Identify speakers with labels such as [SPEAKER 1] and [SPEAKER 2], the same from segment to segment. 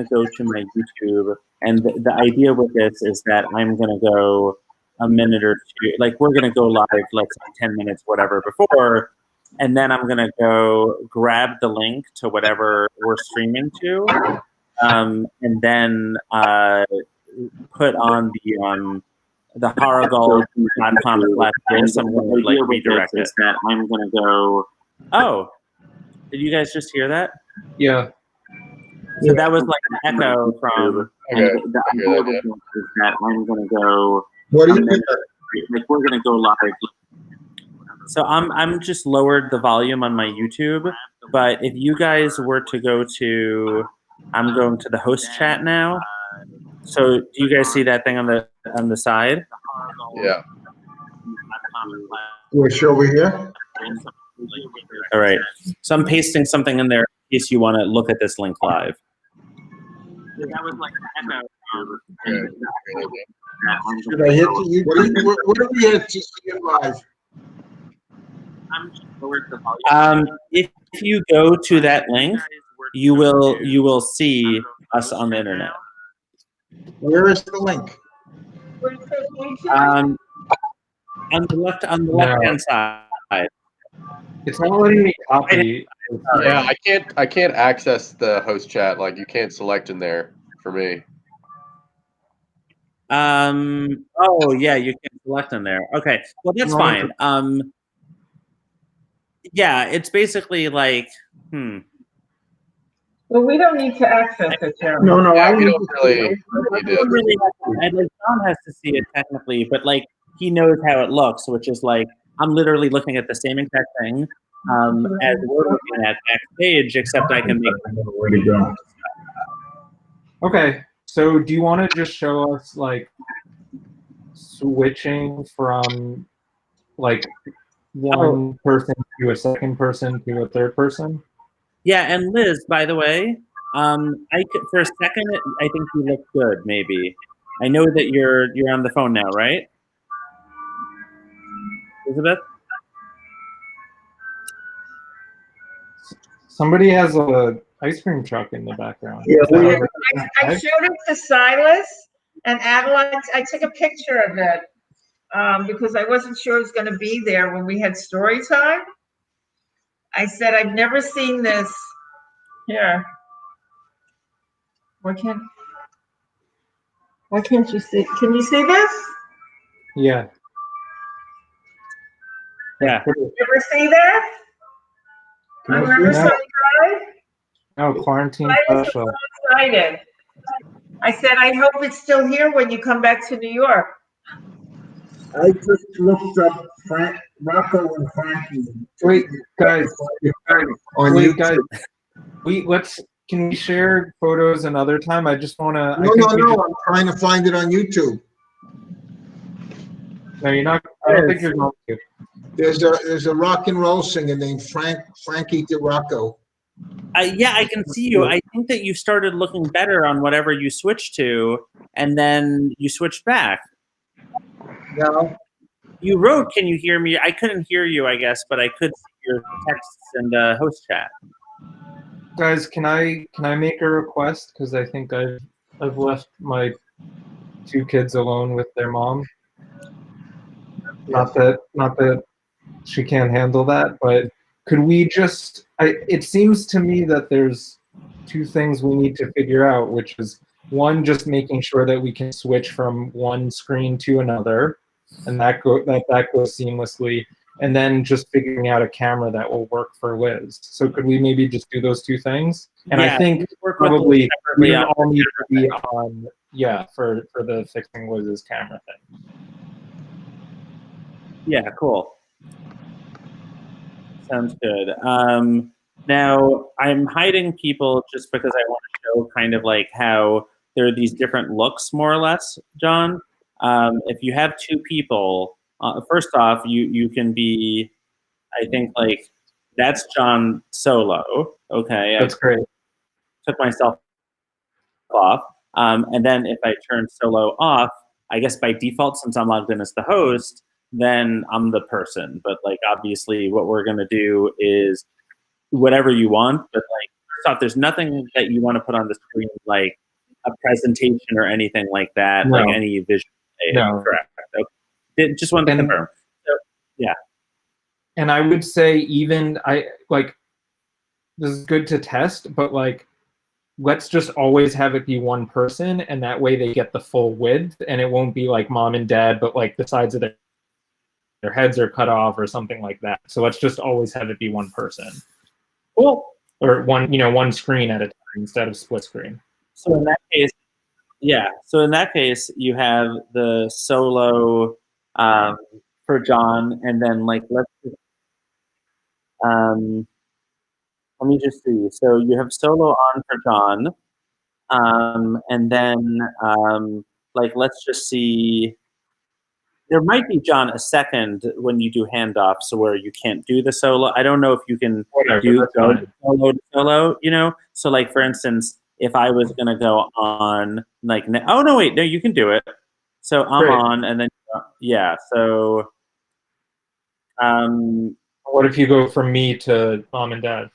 [SPEAKER 1] go to my YouTube, and the idea with this is that I'm going to go a minute or two, like we're going to go live, let's say 10 minutes, whatever, before, and then I'm going to go grab the link to whatever we're streaming to, and then put on the horrorgold.com/this. I'm going to like redirect it. That I'm going to go. Oh, did you guys just hear that?
[SPEAKER 2] Yeah.
[SPEAKER 1] So that was like an echo from.
[SPEAKER 3] Okay.
[SPEAKER 1] The idea with this is that I'm going to go.
[SPEAKER 4] What do you think?
[SPEAKER 1] Like we're going to go live. So I'm just lowered the volume on my YouTube, but if you guys were to go to, I'm going to the host chat now. So do you guys see that thing on the side?
[SPEAKER 3] Yeah.
[SPEAKER 4] We're sure we're here.
[SPEAKER 1] All right. So I'm pasting something in there in case you want to look at this link live. That was like
[SPEAKER 4] Should I hit the YouTube? What do we hit to see it live?
[SPEAKER 1] If you go to that link, you will see us on the internet.
[SPEAKER 4] Where is the link?
[SPEAKER 1] On the left hand side.
[SPEAKER 2] It's not letting me copy.
[SPEAKER 3] Yeah, I can't access the host chat. Like you can't select in there for me.
[SPEAKER 1] Oh yeah, you can select in there. Okay. Well, that's fine. Yeah, it's basically like
[SPEAKER 5] Well, we don't need to access it, Jeremy.
[SPEAKER 4] No,
[SPEAKER 3] Yeah,
[SPEAKER 4] I
[SPEAKER 3] we
[SPEAKER 4] need
[SPEAKER 3] don't
[SPEAKER 4] to
[SPEAKER 3] really need it.
[SPEAKER 1] and like John has to see it technically, but like he knows how it looks, which is like I'm literally looking at the same exact thing as we're looking at backstage, except I can make
[SPEAKER 4] where to go.
[SPEAKER 2] Okay, so do you want to just show us like switching from like one person to a second person to a third person?
[SPEAKER 1] Yeah, and Liz, by the way, I could, for a second, I think you look good. Maybe I know that you're on the phone now, right, Elizabeth?
[SPEAKER 2] Somebody has a ice cream truck in the background.
[SPEAKER 4] Yeah,
[SPEAKER 5] I showed it to Silas and Adeline. I took a picture of it because I wasn't sure it was going to be there when we had story time. I said, I've never seen this. Here. Why can't you see? Can you see this?
[SPEAKER 2] Yeah.
[SPEAKER 1] Yeah.
[SPEAKER 5] You ever see that? On Riverside Drive?
[SPEAKER 2] Oh, quarantine
[SPEAKER 5] I was
[SPEAKER 2] special.
[SPEAKER 5] so excited. I said, I hope it's still here when you come back to New York.
[SPEAKER 4] I just looked up Rocco and Frankie.
[SPEAKER 2] Wait, guys.
[SPEAKER 4] On
[SPEAKER 2] Wait,
[SPEAKER 4] YouTube.
[SPEAKER 2] guys. Can we share photos another time? I just want to.
[SPEAKER 4] No. I'm trying to find it on YouTube.
[SPEAKER 2] No, you're not. I don't think you're going to.
[SPEAKER 4] There's a rock and roll singer named Frankie DeRocco.
[SPEAKER 1] Yeah, I can see you. I think that you started looking better on whatever you switched to, and then you switched back.
[SPEAKER 4] No.
[SPEAKER 1] You wrote, "Can you hear me?" I couldn't hear you, I guess, but I could see your texts in the host chat.
[SPEAKER 2] Guys, can I make a request? Because I think I've left my 2 kids alone with their mom. Not that she can't handle that, but could we just? It seems to me that there's 2 things we need to figure out, which is one, just making sure that we can switch from one screen to another, and that goes seamlessly. And then just figuring out a camera that will work for Liz. So could we maybe just do those 2 things? And
[SPEAKER 1] Yeah,
[SPEAKER 2] I think probably we all need to be on, for the fixing Liz's camera thing.
[SPEAKER 1] Yeah, cool. Sounds good. Now, I'm hiding people just because I want to show kind of like how there are these different looks, more or less, John. If you have 2 people, first off, you can be, I think, like, that's John solo. Okay.
[SPEAKER 2] That's great.
[SPEAKER 1] Took myself off. And then if I turn solo off, I guess by default, since I'm logged in as the host, then I'm the person. But like, obviously what we're going to do is whatever you want, but like first off, there's nothing that you want to put on the screen like a presentation or anything like that,
[SPEAKER 2] No.
[SPEAKER 1] like any visual aid.
[SPEAKER 2] No.
[SPEAKER 1] Correct. Okay. Just wanted to
[SPEAKER 2] And-
[SPEAKER 1] confirm.
[SPEAKER 2] And I would say even this is good to test, but like let's just always have it be one person, and that way they get the full width, and it won't be like mom and dad, but like the sides of their heads are cut off or something like that. So let's just always have it be one person.
[SPEAKER 1] Cool.
[SPEAKER 2] Or one screen at a time instead of split screen.
[SPEAKER 1] So in that case, yeah. So in that case, you have the solo for John, and then like let me just see. So you have solo on for John, and then like let's just see. There might be, John, a second when you do handoff, so where you can't do the solo. I don't know if you can
[SPEAKER 2] Whatever,
[SPEAKER 1] do
[SPEAKER 2] that's
[SPEAKER 1] go
[SPEAKER 2] fine.
[SPEAKER 1] solo to solo. You know, so like for instance, if I was gonna go on like, oh no, wait, no, you can do it. So I'm
[SPEAKER 2] Great.
[SPEAKER 1] on, and then yeah. So
[SPEAKER 2] What if you go from me to mom and dad?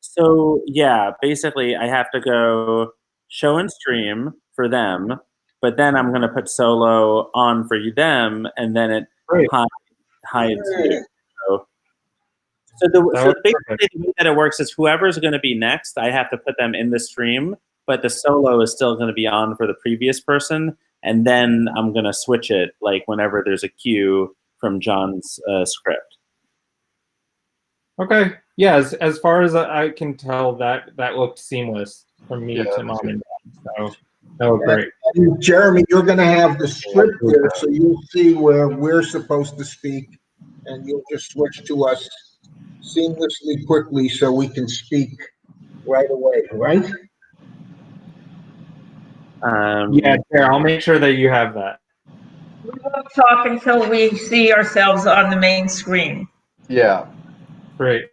[SPEAKER 1] so yeah, basically I have to go show and stream for them, but then I'm gonna put solo on for them, and then it
[SPEAKER 2] Great.
[SPEAKER 1] hides you. So
[SPEAKER 2] That was
[SPEAKER 1] basically the way that it works is whoever's going to be next, I have to put them in the stream, but the solo is still going to be on for the previous person, and then I'm going to switch it like whenever there's a cue from John's script.
[SPEAKER 2] Okay. Yeah, as far as I can tell, that looked seamless from me
[SPEAKER 3] Yeah,
[SPEAKER 2] to mom and dad. So that was great.
[SPEAKER 4] And Jeremy, you're gonna have the script there, so you'll see where we're supposed to speak, and you'll just switch to us seamlessly, quickly, so we can speak right away, right?
[SPEAKER 2] Yeah, Tara, I'll make sure that you have that.
[SPEAKER 5] We won't talk until we see ourselves on the main screen.
[SPEAKER 3] Yeah.
[SPEAKER 2] Great.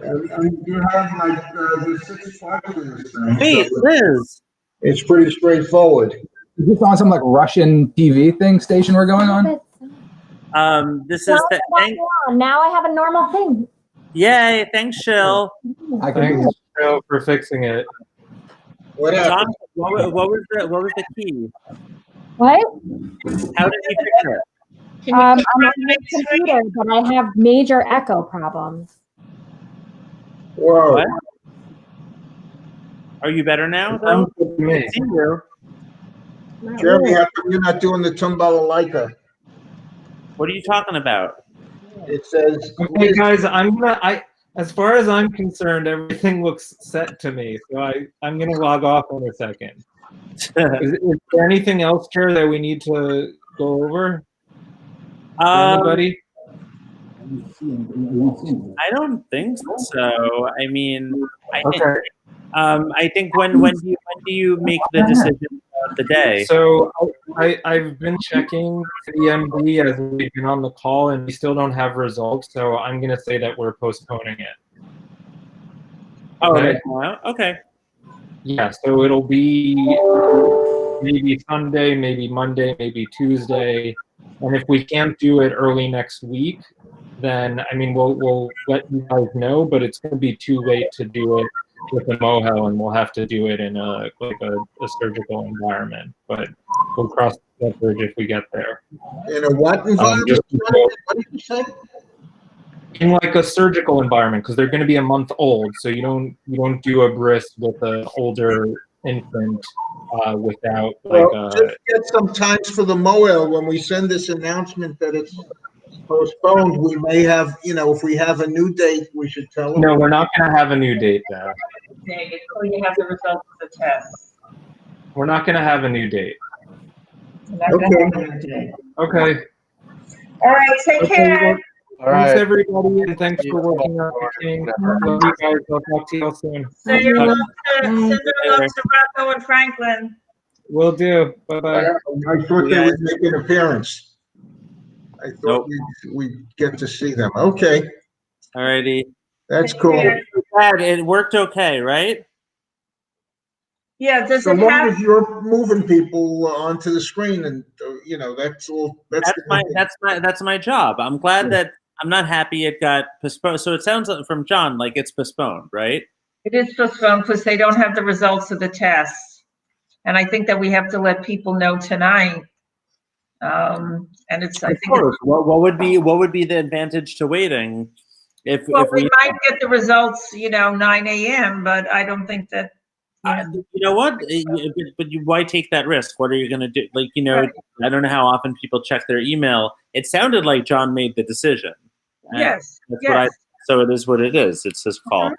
[SPEAKER 4] You have like the 6 questions.
[SPEAKER 1] Wait, Liz.
[SPEAKER 4] It's pretty straightforward.
[SPEAKER 6] Is this on some like Russian TV thing station we're going on?
[SPEAKER 1] This is
[SPEAKER 7] Now
[SPEAKER 1] the
[SPEAKER 7] I got one. Now I have a normal thing.
[SPEAKER 1] yay! Thanks, Shill.
[SPEAKER 6] I can
[SPEAKER 2] Thanks, Joe, for fixing it.
[SPEAKER 4] What
[SPEAKER 1] John,
[SPEAKER 4] happened?
[SPEAKER 1] what was the key?
[SPEAKER 7] What?
[SPEAKER 1] How did you fix it?
[SPEAKER 5] Can you
[SPEAKER 7] I'm
[SPEAKER 5] keep
[SPEAKER 7] on
[SPEAKER 5] on
[SPEAKER 7] my
[SPEAKER 5] the main screen?
[SPEAKER 7] computer, but I have major echo problems.
[SPEAKER 4] Whoa.
[SPEAKER 1] What? Are you better now, though?
[SPEAKER 2] Sounds good to me.
[SPEAKER 1] See you.
[SPEAKER 7] Not
[SPEAKER 4] Jeremy,
[SPEAKER 7] really.
[SPEAKER 4] how come you're not doing the Tumbalalaika?
[SPEAKER 1] What are you talking about?
[SPEAKER 4] It says,
[SPEAKER 2] Okay, guys, as far as I'm concerned, everything looks set to me. So I'm gonna log off in a second. Is there anything else, Chair, that we need to go over? Anybody?
[SPEAKER 1] I don't think so. I mean,
[SPEAKER 2] Okay.
[SPEAKER 1] I think when do you make the decision of the day?
[SPEAKER 2] So I've been checking the MD as we've been on the call, and we still don't have results. So I'm gonna say that we're postponing it.
[SPEAKER 1] Oh,
[SPEAKER 2] Okay.
[SPEAKER 1] okay.
[SPEAKER 2] Yeah. So it'll be maybe Sunday, maybe Monday, maybe Tuesday, and if we can't do it early next week, then I mean we'll let you guys know. But it's gonna be too late to do it with the MOHEL, and we'll have to do it in a surgical environment. But we'll cross that bridge if we get there.
[SPEAKER 4] in a what environment?
[SPEAKER 2] just-
[SPEAKER 4] What did you say?
[SPEAKER 2] In like a surgical environment, because they're going to be a month old, so you don't do a bris with an older infant without like
[SPEAKER 4] Well, just get some times for the MOEL. When we send this announcement that it's postponed, we may have, if we have a new date, we should tell them.
[SPEAKER 2] No, we're not going to have a new date there.
[SPEAKER 5] Okay, until you have the results of the test.
[SPEAKER 2] We're not going to have a new date.
[SPEAKER 5] We're not gonna have a new day.
[SPEAKER 2] Okay.
[SPEAKER 5] All right, take
[SPEAKER 2] Okay,
[SPEAKER 5] care.
[SPEAKER 2] well,
[SPEAKER 3] All
[SPEAKER 2] thanks
[SPEAKER 3] right.
[SPEAKER 2] everybody, and thanks for working on the thing. Love you guys. I'll talk to you all soon.
[SPEAKER 5] Send your love to Rocco and Franklin.
[SPEAKER 2] Will do. Bye bye.
[SPEAKER 4] I thought they would make an appearance. I thought
[SPEAKER 1] Nope.
[SPEAKER 4] we'd get to see them. Okay,
[SPEAKER 1] Alrighty.
[SPEAKER 4] that's cool.
[SPEAKER 1] Glad it worked okay, right?
[SPEAKER 5] Yeah, does
[SPEAKER 4] So
[SPEAKER 5] it
[SPEAKER 4] long
[SPEAKER 5] have,
[SPEAKER 4] as you're moving people onto the screen and, that's all,
[SPEAKER 1] That's my job. I'm glad that I'm not happy it got postponed. So it sounds like from John like it's postponed, right?
[SPEAKER 5] It is postponed because they don't have the results of the tests. And I think that we have to let people know tonight. And it's, I
[SPEAKER 1] Of
[SPEAKER 5] think,
[SPEAKER 1] course. What would be the advantage to waiting? If
[SPEAKER 5] we might get the results, 9 a.m., but I don't think that.
[SPEAKER 1] you know what? But why take that risk? What are you going to do? Like,
[SPEAKER 5] Right.
[SPEAKER 1] I don't know how often people check their email. It sounded like John made the decision.
[SPEAKER 5] Yes,
[SPEAKER 1] That's
[SPEAKER 5] yes.
[SPEAKER 1] what I. So it is what it is. It's his call.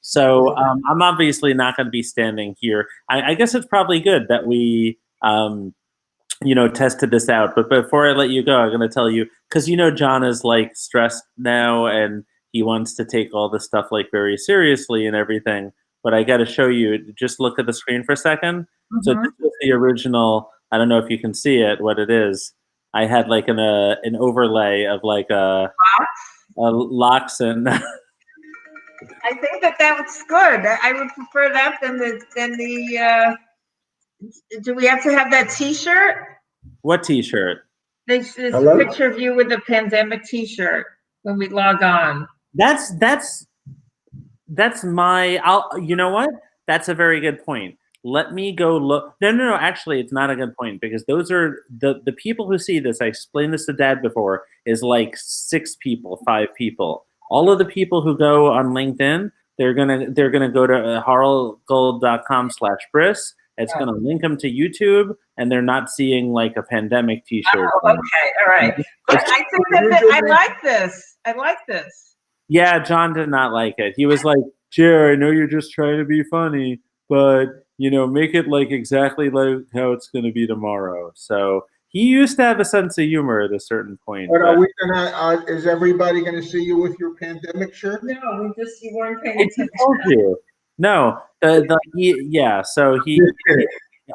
[SPEAKER 1] So I'm obviously not going to be standing here. I guess it's probably good that we, tested this out. But before I let you go, I'm going to tell you, because John is like stressed now and he wants to take all this stuff like very seriously and everything. But I got to show you. Just look at the screen for a second. So this is the original. I don't know if you can see it. What it is. I had like an overlay of like a locks and.
[SPEAKER 5] I think that was good. I would prefer that than the. Do we have to have that T-shirt?
[SPEAKER 1] What T-shirt?
[SPEAKER 5] This
[SPEAKER 4] Hello?
[SPEAKER 5] picture of you with the pandemic T-shirt when we log on.
[SPEAKER 1] That's my. You know what? That's a very good point. Let me go look. No. Actually, it's not a good point because those are the people who see this. I explained this to Dad before. Is like 6 people, 5 people. All of the people who go on LinkedIn, they're gonna go to harlgold.com/Briss. It's gonna link them to YouTube, and they're not seeing like a pandemic T-shirt.
[SPEAKER 5] Oh, okay, all right. But I think that I like this. I like this.
[SPEAKER 1] Yeah, John did not like it. He was like, "Jer, I know you're just trying to be funny, but make it like exactly like how it's gonna be tomorrow." So. He used to have a sense of humor at a certain point.
[SPEAKER 4] But are we gonna, is everybody gonna see you with your pandemic shirt?
[SPEAKER 5] No, you weren't paying
[SPEAKER 1] I
[SPEAKER 5] attention.
[SPEAKER 1] told you. No, So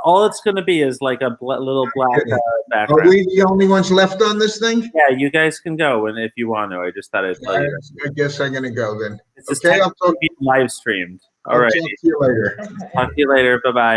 [SPEAKER 1] all it's going to be is like a little black
[SPEAKER 4] Are
[SPEAKER 1] background.
[SPEAKER 4] we the only ones left on this thing?
[SPEAKER 1] Yeah, you guys can go if you want to. I just thought I'd tell you.
[SPEAKER 4] I guess I'm gonna go then.
[SPEAKER 1] This is
[SPEAKER 4] Okay, I'll talk
[SPEAKER 1] live streamed. All
[SPEAKER 4] I'll
[SPEAKER 1] right.
[SPEAKER 4] talk to you later.
[SPEAKER 1] Talk to you later. Bye bye.